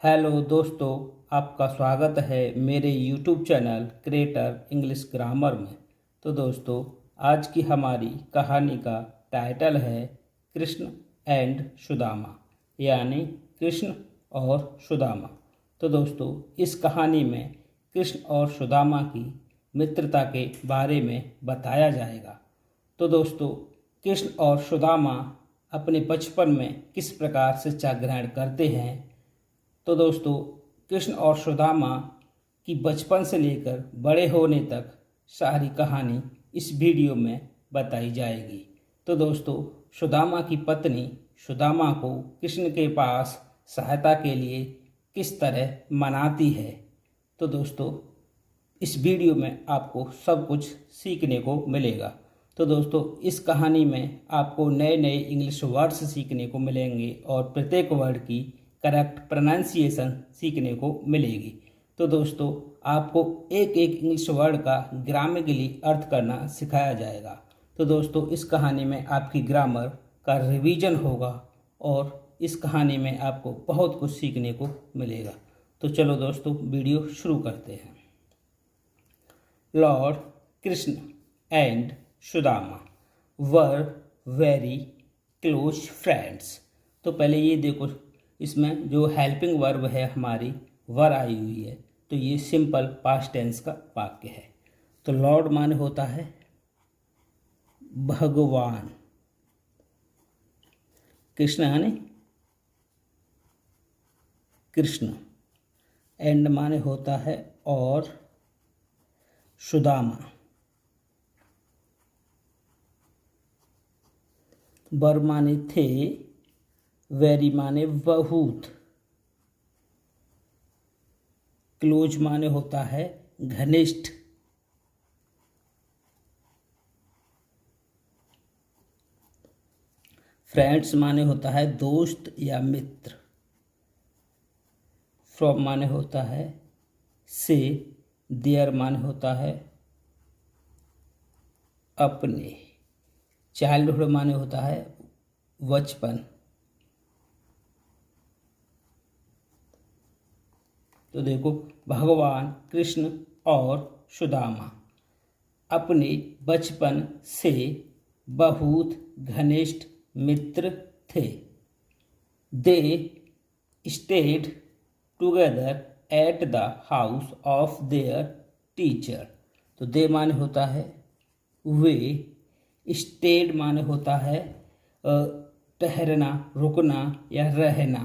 Hello दोस्तों, आपका स्वागत है मेरे YouTube channel creator English grammar में। तो दोस्तों, आज की हमारी कहानी का टाइटल है कृष्ण एंड सुदामा, यानी कृष्ण और सुदामा। तो दोस्तों, इस कहानी में कृष्ण और सुदामा की मित्रता के बारे में बताया जाएगा। तो दोस्तों, कृष्ण और सुदामा अपने बचपन में किस प्रकार शिक्षा ग्रहण करते हैं। तो दोस्तों, कृष्ण और सुदामा की बचपन से लेकर बड़े होने तक सारी कहानी इस वीडियो में बताई जाएगी। तो दोस्तों, सुदामा की पत्नी सुदामा को कृष्ण के पास सहायता के लिए किस तरह मनाती है, तो दोस्तों इस वीडियो में आपको सब कुछ सीखने को मिलेगा। तो दोस्तों, इस कहानी में आपको नए नए इंग्लिश वर्ड्स सीखने को मिलेंगे और प्रत्येक वर्ड की करेक्ट प्रोनाउंसिएशन सीखने को मिलेगी। तो दोस्तों, आपको एक एक इंग्लिश वर्ड का ग्रामेटिकली अर्थ करना सिखाया जाएगा। तो दोस्तों, इस कहानी में आपकी ग्रामर का रिवीजन होगा और इस कहानी में आपको बहुत कुछ सीखने को मिलेगा। तो चलो दोस्तों, वीडियो शुरू करते हैं। Lord Krishna and Sudama were very close friends. तो पहले ये देखो, इसमें जो हेल्पिंग वर्ब है हमारी वर आई हुई है, तो ये सिंपल पास्ट टेंस का वाक्य है। तो लॉर्ड माने होता है भगवान, कृष्ण यानी कृष्ण, एंड माने होता है और, सुदामा, वर माने थे, वेरी माने बहुत, क्लोज माने होता है घनिष्ठ, फ्रेंड्स माने होता है दोस्त या मित्र, फ्रॉम माने होता है से, देयर माने होता है अपने, चाइल्डहुड माने होता है बचपन। तो देखो, भगवान कृष्ण और सुदामा अपने बचपन से बहुत घनिष्ठ मित्र थे। They stayed together at the house of their teacher. तो दे माने होता है वे, स्टेड माने होता है ठहरना, रुकना या रहना।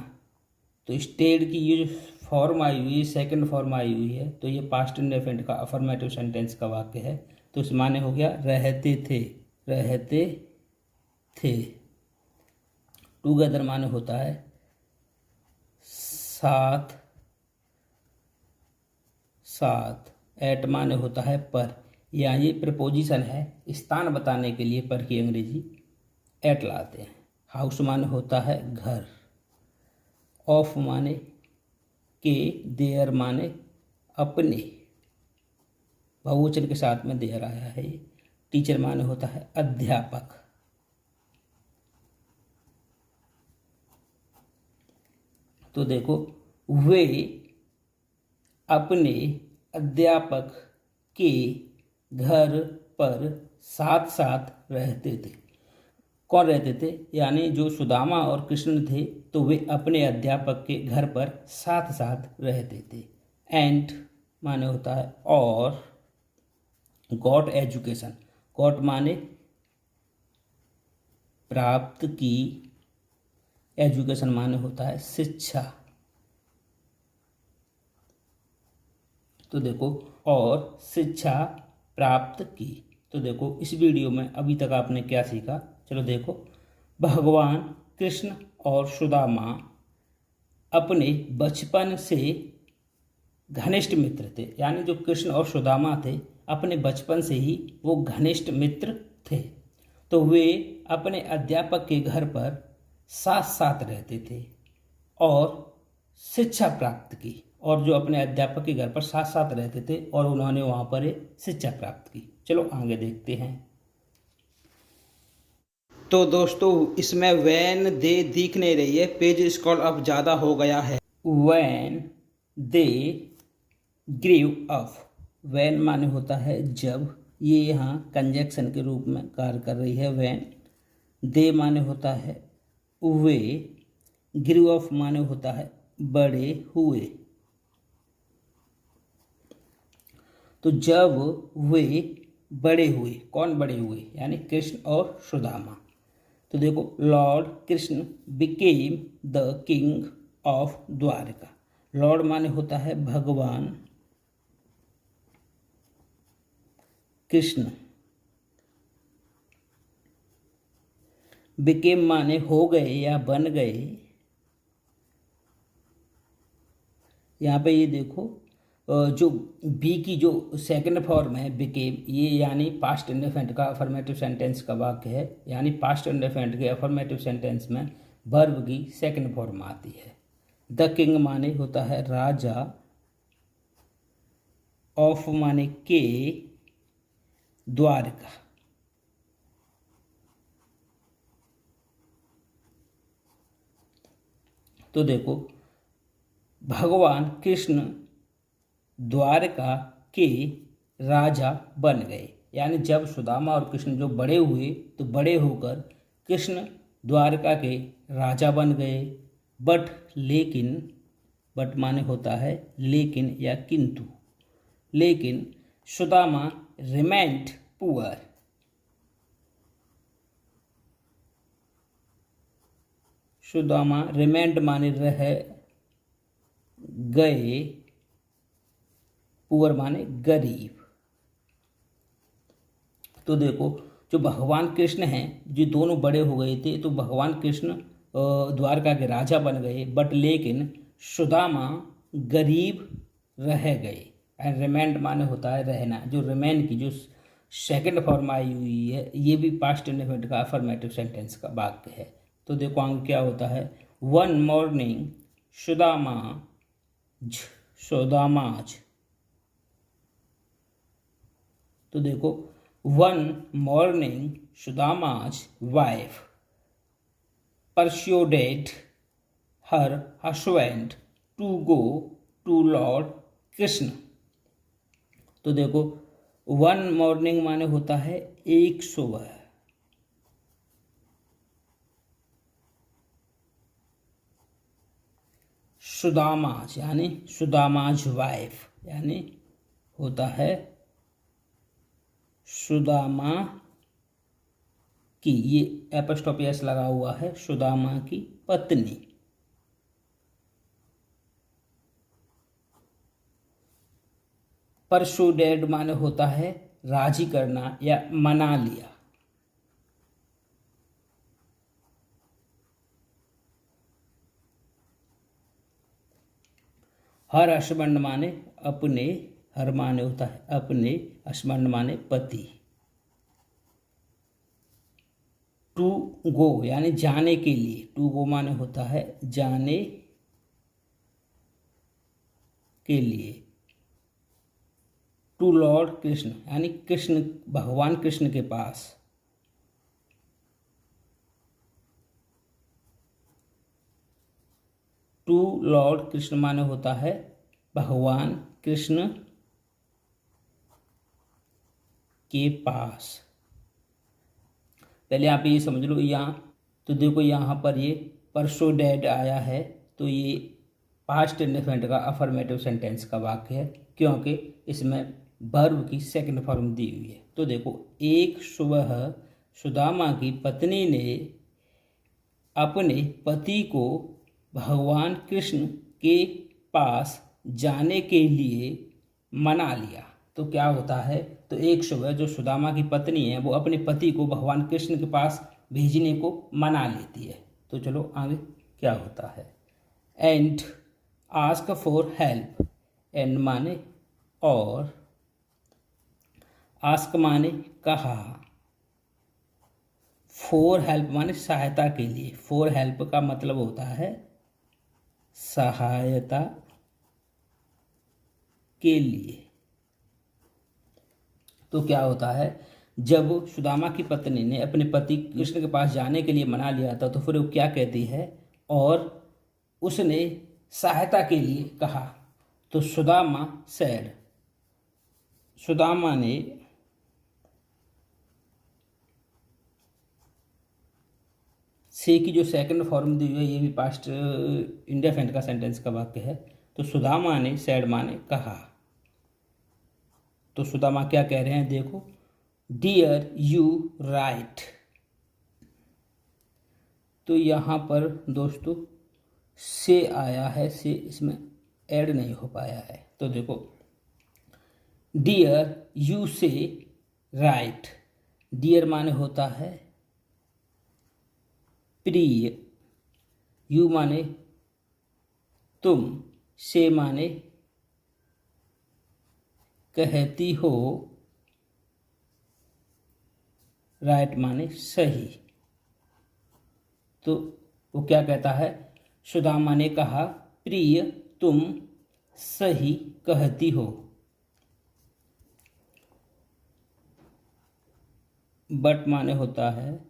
तो स्टेड की ये फॉर्म आई हुई है, सेकंड फॉर्म आई हुई है, तो ये पास्ट इंडेफिनिट का अफर्मेटिव सेंटेंस का वाक्य है। तो इस माने हो गया रहते थे, रहते थे। टुगेदर माने होता है साथ, साथ। एट माने होता है पर, या ये प्रपोजिशन है स्थान बताने के लिए पर की अंग्रेजी एट लाते हैं। हाउस माने होता है घर, ऑफ माने के, देयर माने अपने, बहुवचन के साथ में देयर आया है। टीचर माने होता है अध्यापक। तो देखो, वे अपने अध्यापक के घर पर साथ साथ रहते थे। कौन रहते थे? यानी जो सुदामा और कृष्ण थे, तो वे अपने अध्यापक के घर पर साथ साथ रहते थे। एंड माने होता है और, गॉट एजुकेशन, गॉट माने प्राप्त की, एजुकेशन माने होता है शिक्षा। तो देखो, और शिक्षा प्राप्त की। तो देखो, इस वीडियो में अभी तक आपने क्या सीखा, चलो देखो। भगवान कृष्ण और सुदामा अपने बचपन से घनिष्ठ मित्र थे। यानी जो कृष्ण और सुदामा थे, अपने बचपन से ही वो घनिष्ठ मित्र थे। तो वे अपने अध्यापक के घर पर साथ साथ रहते थे और शिक्षा प्राप्त की। और जो अपने अध्यापक के घर पर साथ साथ रहते थे और उन्होंने वहाँ पर शिक्षा प्राप्त की। चलो आगे देखते हैं। तो दोस्तों, इसमें वैन दे दिख नहीं रही है, पेज स्क्रॉल अब ज़्यादा हो गया है। when they grew up। when माने होता है जब, ये यहाँ कंजक्शन के रूप में कार्य कर रही है when। they माने होता है वे। grew up माने होता है बड़े हुए। तो जब वे बड़े हुए, कौन बड़े हुए, यानी कृष्ण और सुदामा। तो देखो, Lord Krishna became the king of Dwarka. Lord माने होता है भगवान, कृष्ण। बिकेम माने हो गए या बन गए। यहाँ पे ये देखो, जो बी की जो सेकंड फॉर्म है बिकेम, ये यानी पास्ट इंडेफिनिट का अफर्मेटिव सेंटेंस का वाक्य है। यानी पास्ट इंडेफिनिट के अफर्मेटिव सेंटेंस में वर्ब की सेकंड फॉर्म आती है। द किंग माने होता है राजा, ऑफ माने के, द्वारका। तो देखो, भगवान कृष्ण द्वारका के राजा बन गए। यानी जब सुदामा और कृष्ण जो बड़े हुए, तो बड़े होकर कृष्ण द्वारका के राजा बन गए। बट लेकिन, बट माने होता है लेकिन या किंतु, लेकिन Sudama remained poor. Sudama remained माने रह गए, पुअर माने गरीब। तो देखो, जो भगवान कृष्ण हैं, जो दोनों बड़े हो गए थे, तो भगवान कृष्ण द्वारका के राजा बन गए, बट लेकिन सुदामा गरीब रह गए। एंड रिमेंड माने होता है रहना। जो रिमेन की जो सेकंड फॉर्म आई हुई है, ये भी पास्ट इंडेफिनिट का अफर्मेटिव सेंटेंस का वाक्य है। तो देखो आगे क्या होता है, वन मॉर्निंग सुदामाज। तो देखो, one morning Sudama's wife persuaded her husband to go to Lord Krishna. तो देखो, वन मॉर्निंग माने होता है एक सुबह, सुदामाज यानी सुदामाज वाइफ, यानी होता है सुदामा की, ये एपोस्ट्रोफी एस लगा हुआ है, सुदामा की पत्नी। परसुडेड माने होता है राजी करना या मना लिया। हर हस्बैंड माने अपने, हर माने होता है अपने, हस्बैंड माने पति। टू गो यानी जाने के लिए, टू गो माने होता है जाने के लिए। टू लॉर्ड कृष्ण यानी कृष्ण, भगवान कृष्ण के पास। टू लॉर्ड कृष्ण माने होता है भगवान कृष्ण के पास। पहले आप ये समझ लो, यहाँ तो देखो, यहाँ पर ये परसुडेड आया है, तो ये पास्ट इंडेफिनिट का अफर्मेटिव सेंटेंस का वाक्य है, क्योंकि इसमें वर्ब की सेकंड फॉर्म दी हुई है। तो देखो, एक सुबह सुदामा की पत्नी ने अपने पति को भगवान कृष्ण के पास जाने के लिए मना लिया। तो क्या होता है, तो एक सुबह जो सुदामा की पत्नी है, वो अपने पति को भगवान कृष्ण के पास भेजने को मना लेती है। तो चलो आगे क्या होता है, and ask for help. And माने और, आस्क माने कहा, फॉर हेल्प माने सहायता के लिए। फॉर हेल्प का मतलब होता है सहायता के लिए। तो क्या होता है, जब सुदामा की पत्नी ने अपने पति कृष्ण के पास जाने के लिए मना लिया था, तो फिर वो क्या कहती है, और उसने सहायता के लिए कहा। तो सुदामा सैड, सुदामा ने से की जो सेकंड फॉर्म दी हुई है, ये भी पास्ट इंडेफिनिट का सेंटेंस का वाक्य है। तो सुदामा ने सैड माने कहा। तो सुदामा क्या कह रहे हैं, देखो, डियर यू राइट। तो यहाँ पर दोस्तों से आया है, से इसमें ऐड नहीं हो पाया है। तो देखो, डियर यू से राइट, डियर माने होता है प्रिय, यू माने तुम, से माने कहती हो, राइट माने सही। तो वो क्या कहता है, सुदामा ने कहा, प्रिय तुम सही कहती हो। बट माने होता है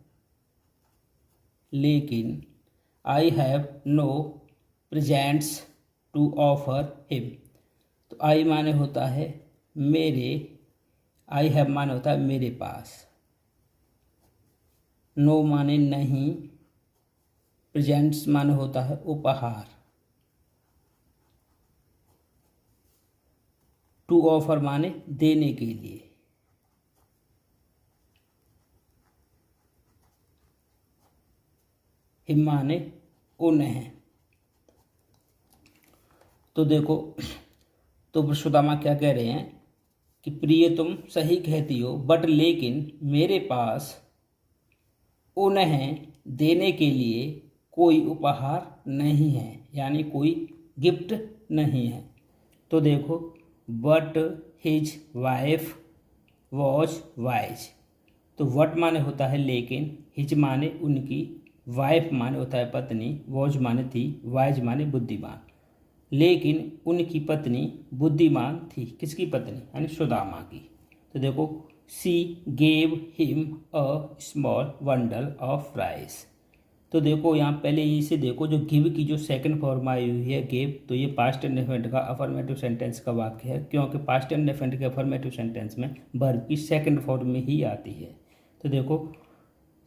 लेकिन, I have no presents to offer him. तो आई माने होता है मेरे, आई हैव माने होता है मेरे पास, नो माने नहीं, प्रेजेंट्स माने होता है उपहार, टू ऑफर माने देने के लिए। हिम माने उन्हें। तो देखो, तो सुदामा क्या कह रहे हैं कि प्रिय तुम सही कहती हो, बट लेकिन मेरे पास उन्हें देने के लिए कोई उपहार नहीं है, यानी कोई गिफ्ट नहीं है। तो देखो, but his wife was wise. तो वट माने होता है लेकिन, हिज माने उनकी, वाइफ माने होता है पत्नी, वॉज माने थी, वाइज माने बुद्धिमान। लेकिन उनकी पत्नी बुद्धिमान थी। किसकी पत्नी, यानी सुदामा की। तो देखो, सी gave him a small bundle of rice. तो देखो यहाँ पहले इसे देखो, जो गिव की जो सेकंड फॉर्म आई हुई है गेव, तो ये पास्ट इंडेफिनिट का अफर्मेटिव सेंटेंस का वाक्य है, क्योंकि पास्ट इंडेफिनिट के अफर्मेटिव सेंटेंस में वर्ब की सेकंड फॉर्म में ही आती है। तो देखो,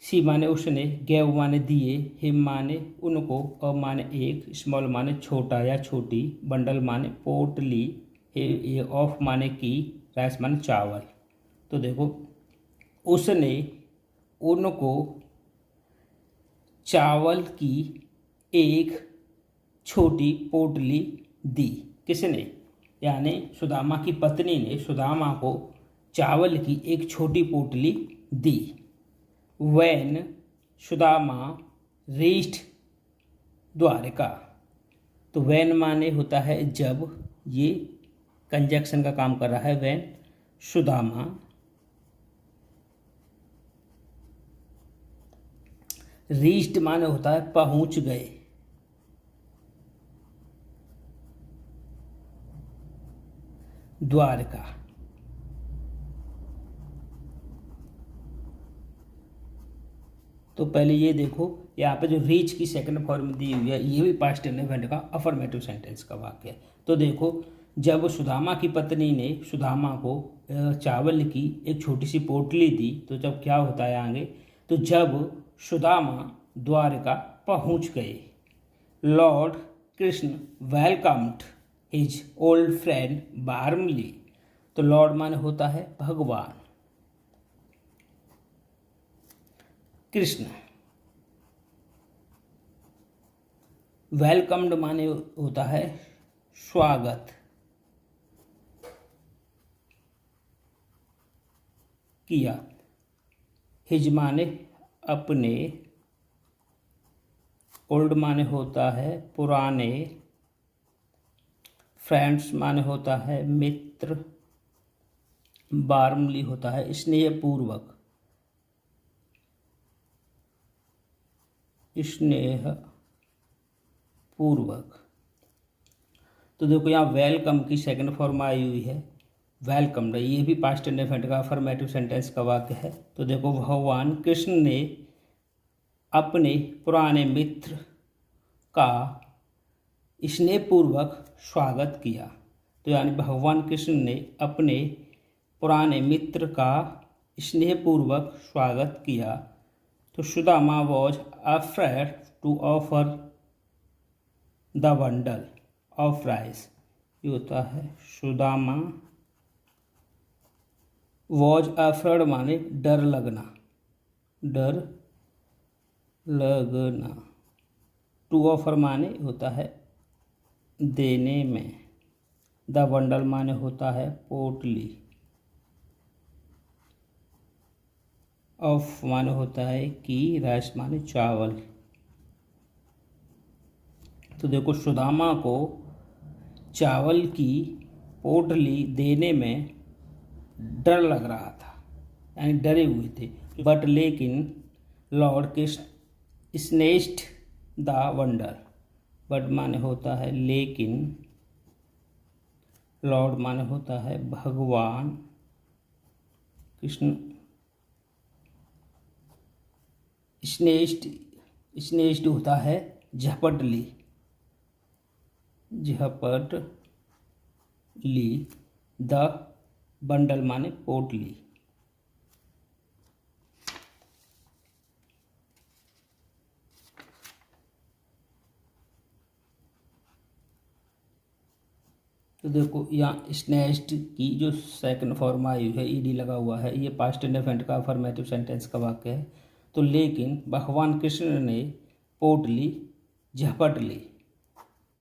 सी माने उसने, गेव माने दिए, हिम माने उनको, अ माने एक, स्मॉल माने छोटा या छोटी, बंडल माने पोटली, ऑफ माने की, राइस माने चावल। तो देखो, उसने उनको चावल की एक छोटी पोटली दी। किसने, यानी सुदामा की पत्नी ने सुदामा को चावल की एक छोटी पोटली दी। When Sudama reached Dwarka. तो when माने होता है जब, ये कंजक्शन का काम कर रहा है। when सुदामा reached माने होता है पहुंच गए। द्वारका। तो पहले ये देखो, यहाँ पे जो रीच की सेकंड फॉर्म दी हुई है, ये भी पास्ट इंडेफिनिट का अफर्मेटिव सेंटेंस का वाक्य है। तो देखो, जब सुदामा की पत्नी ने सुदामा को चावल की एक छोटी सी पोटली दी, तो जब क्या होता है आगे, तो जब सुदामा द्वारका पहुंच गए, Lord Krishna welcomed his old friend warmly. तो लॉर्ड माने होता है भगवान, कृष्ण। वेलकम्ड माने होता है स्वागत किया। हिज माने अपने, ओल्ड माने होता है पुराने, फ्रेंड्स माने होता है मित्र, वार्मली होता है स्नेहपूर्वक, स्नेह पूर्वक। तो देखो, यहाँ वेलकम की सेकंड फॉर्म आई हुई है, वेलकम, ये भी पास्ट इंडेफिनिट का अफर्मेटिव सेंटेंस का वाक्य है। तो देखो, भगवान कृष्ण ने अपने पुराने मित्र का स्नेहपूर्वक स्वागत किया। तो यानी भगवान कृष्ण ने अपने पुराने मित्र का स्नेहपूर्वक स्वागत किया। तो Sudama was afraid to offer the bundle of rice. ये होता है सुदामा वॉज अफ्रेड माने डर लगना, डर लगना। टू ऑफर माने होता है देने में। द बंडल माने होता है पोटली। ऑफ माने होता है कि, राइस माने चावल। तो देखो सुदामा को चावल की पोटली देने में डर लग रहा था, यानी डरे हुए थे। बट लेकिन Lord Krishna snatched the bundle. But माने होता है लेकिन, लॉर्ड माने होता है भगवान कृष्ण। स्नेच्ड होता है झपट ली, झपट ली। द बंडल माने पोटली। तो देखो यहाँ स्नेच्ड की जो सेकंड फॉर्म आई हुई है, ईडी लगा हुआ है, ये पास्ट इंडेफिनिट का अफर्मेटिव सेंटेंस का वाक्य है। तो लेकिन भगवान कृष्ण ने पोटली झपट ली।